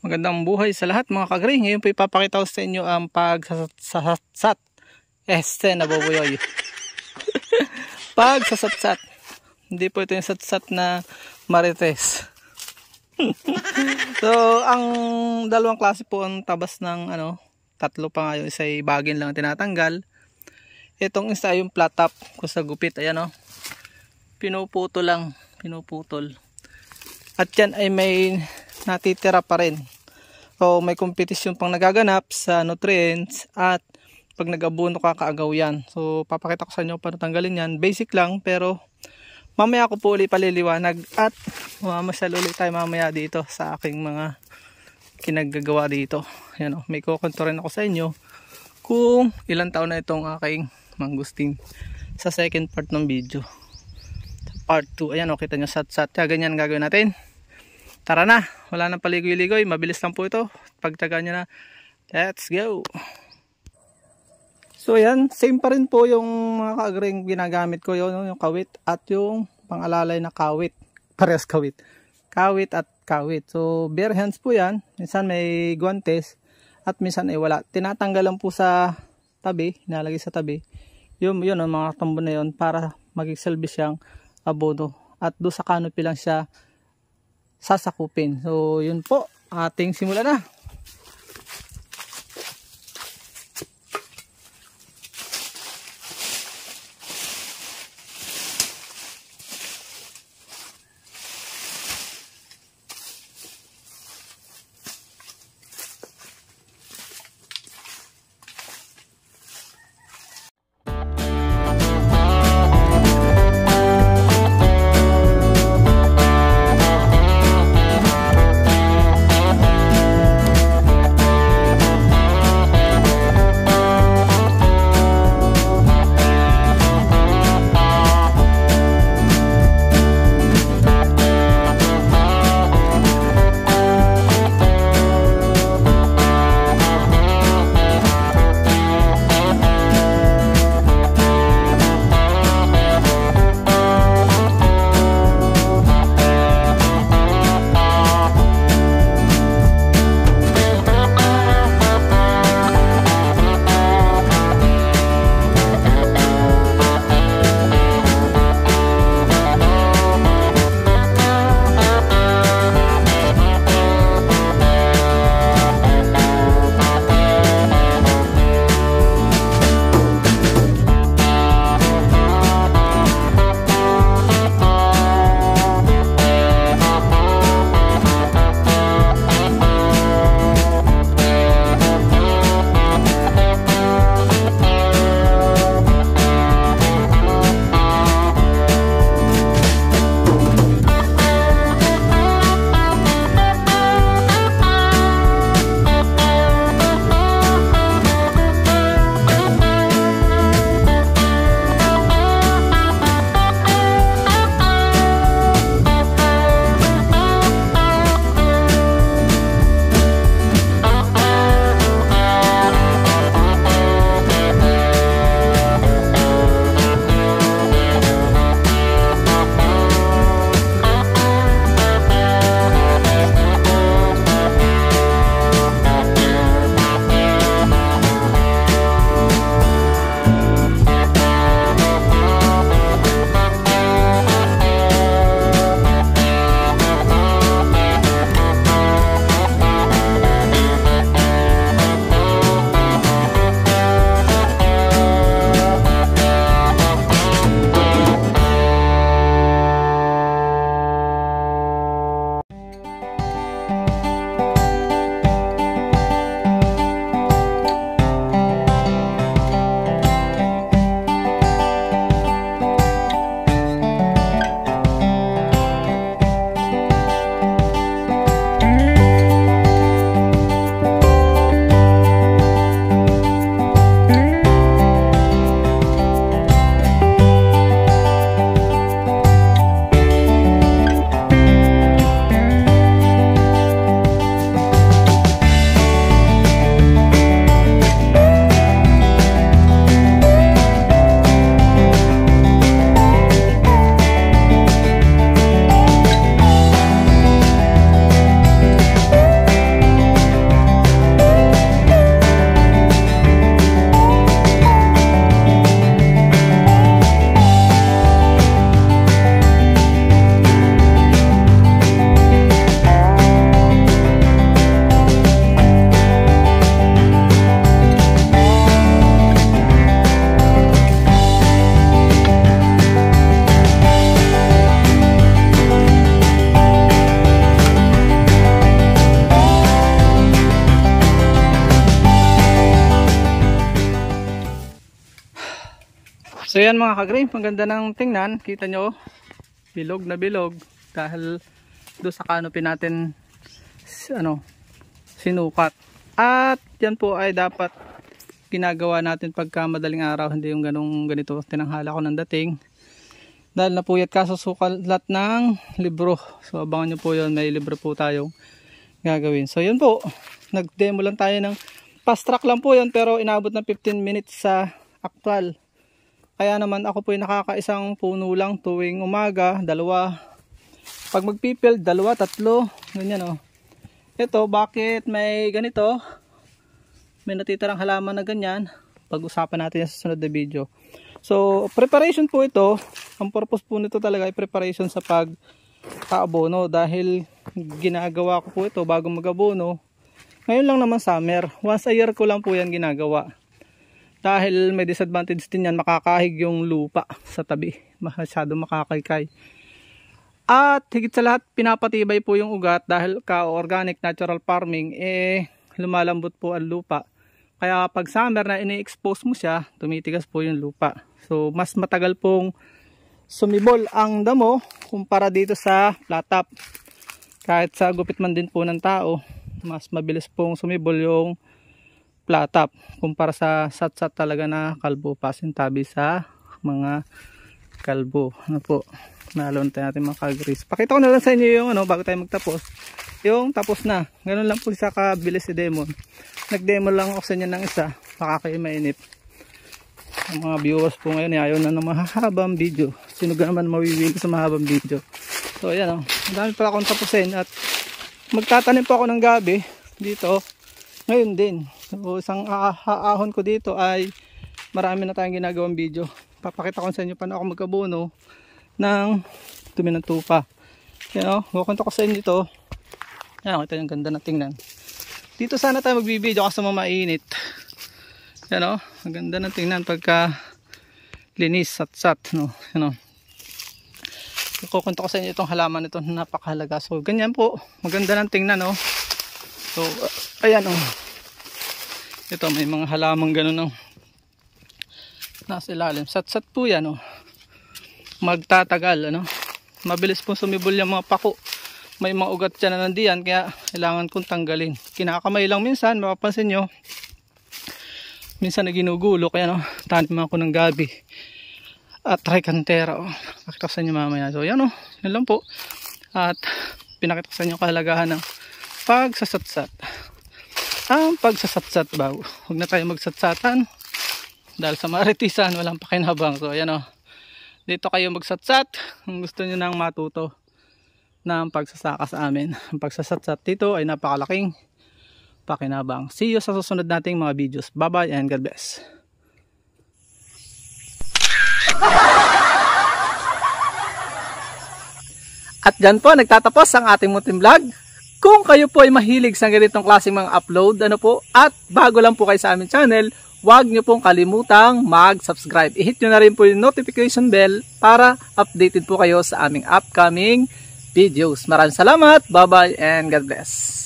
Magandang buhay sa lahat mga kagre. Ngayon po ipapakita ko sa inyo ang pagsasatsat. Nabubuyoy. Pagsasatsat. Hindi po ito yung satsat na marites. So, ang dalawang klase po ang tabas ng tatlo pa nga, yung isa ay bagin lang tinatanggal. Itong isa yung flat top kung sa gupit. Ayan pinuputol lang. Pinuputol. At yan ay may natitira pa rin. So may kompetisyon pang nagaganap sa nutrients at pag nag-abono kakaagaw yan. So papakita ko sa inyo paano tanggalin yan. Basic lang pero mamaya ko po ulit paliliwanag at mamasyal ulit tayo mamaya dito sa aking mga kinagagawa dito. Yan may kukwento rin ako sa inyo kung ilang taon na itong aking mangustin sa second part ng video. Part 2. Ayan kita nyo sat-sat. Kaya ganyan gagawin natin. Tara na, wala nang paligoy-ligoy, mabilis lang po ito. Pagtaga nyo na, let's go! So yan, same pa rin po yung mga kaagring ginagamit ko, yung kawit at yung pangalalay na kawit. Parehas kawit. Kawit at kawit. So bare hands po yan, minsan may guantes at minsan ay wala. Tinatanggal lang po sa tabi, hinalagay sa tabi. Yun ang mga tambo na yun para magigsilbi siyang abono. At doon sa canopy lang siya sasakupin. So yun po, ating simula na. So yan mga ka-green, maganda ng tingnan. Kita nyo, bilog na bilog dahil doon sa canopy natin sinukat. At yan po ay dapat ginagawa natin pagka madaling araw, hindi yung ganito tinanghala ko ng dating. Dahil napuyat ka sa sukalat ng libro. So abangan nyo po yun, may libro po tayong gagawin. So yun po, nag-demo lang tayo ng fast track lang po yun, pero inabot ng 15 minutes sa actual. Kaya naman ako po ay nakakaisang puno lang tuwing umaga, dalawa. Pag magpipild, dalawa, tatlo, ganyan o. Ito, bakit may ganito? May natitirang halaman na ganyan. Pag-usapan natin sa susunod na video. So, preparation po ito. Ang purpose po nito talaga ay preparation sa pag-abono. Dahil ginagawa ko po ito bago mag-abono. Ngayon lang naman summer. Once a year ko lang po yan ginagawa. Dahil may disadvantage din yan, makakahig yung lupa sa tabi. Masyado makakaykay. At higit sa lahat, pinapatibay po yung ugat dahil ka-organic natural farming, lumalambot po ang lupa. Kaya pag summer na ini-expose mo siya, tumitigas po yung lupa. So mas matagal pong sumibol ang damo kumpara dito sa flat top. Kahit sa gupit man din po ng tao, mas mabilis pong sumibol yung flat top kumpara sa sat-sat talaga na kalbo, pasintabi sa mga kalbo. Ano po, nalunta natin mga ka-grease. Pakita ko na lang sa inyo yung bago tayo magtapos, yung tapos na. Ganun lang po sa kabilis si Demon. Nag-demo lang ako sa inyo ng isa, baka kayo mainip. Ang mga viewers po ngayon ayaw na ng mahabang video. Sino ga naman mawiwili sa mahabang video? So ayan ang dami pala akong tapusin. At magtatanim po ako ng gabi dito ngayon din. So isang ahon ko dito ay marami na tayong ginagawang video. Papakita ko sa inyo paano ako mag-abono ng dumi ng tupa. Yan kukwento ko sa inyo ito. Yan, kita yung ganda na tingnan. Dito sana tayo magbibideo kasi mainit. Yan ang ganda ng tingnan pagka linis, sat-sat. Kukwento ko sa inyo itong halaman ito, napakahalaga. So ganyan po, maganda ng tingnan. So ayan ito may mga halamang ganun nasa ilalim. Sat-sat po yan magtatagal mabilis po sumibol yung mga pako. May mga ugat dyan na nandiyan kaya kailangan kong tanggalin. Kinakamay lang minsan, mapapansin nyo. Minsan na ginugulo kaya tanim ako ng gabi at tricantera. Pakita ko sa inyo mamaya. So yan yan lang po. At pinakita ko sa inyo kahalagahan ng pagsasatsat. Ang pagsasatsat ba? Huwag na tayo magsatsatan dahil sa maritisan walang pakinabang. So ayan dito kayo magsatsat kung gusto nyo nang matuto ng pagsasaka sa amin. Ang pagsasatsat dito ay napakalaking pakinabang. See you sa susunod nating mga videos. Bye bye and God bless. At dyan po nagtatapos ang ating munting vlog. Kung kayo po ay mahilig sa ganitong klaseng mga upload, at bago lang po kayo sa aming channel, huwag nyo pong kalimutang mag-subscribe. I-hit nyo na rin po yung notification bell para updated po kayo sa aming upcoming videos. Maraming salamat, bye-bye, and God bless.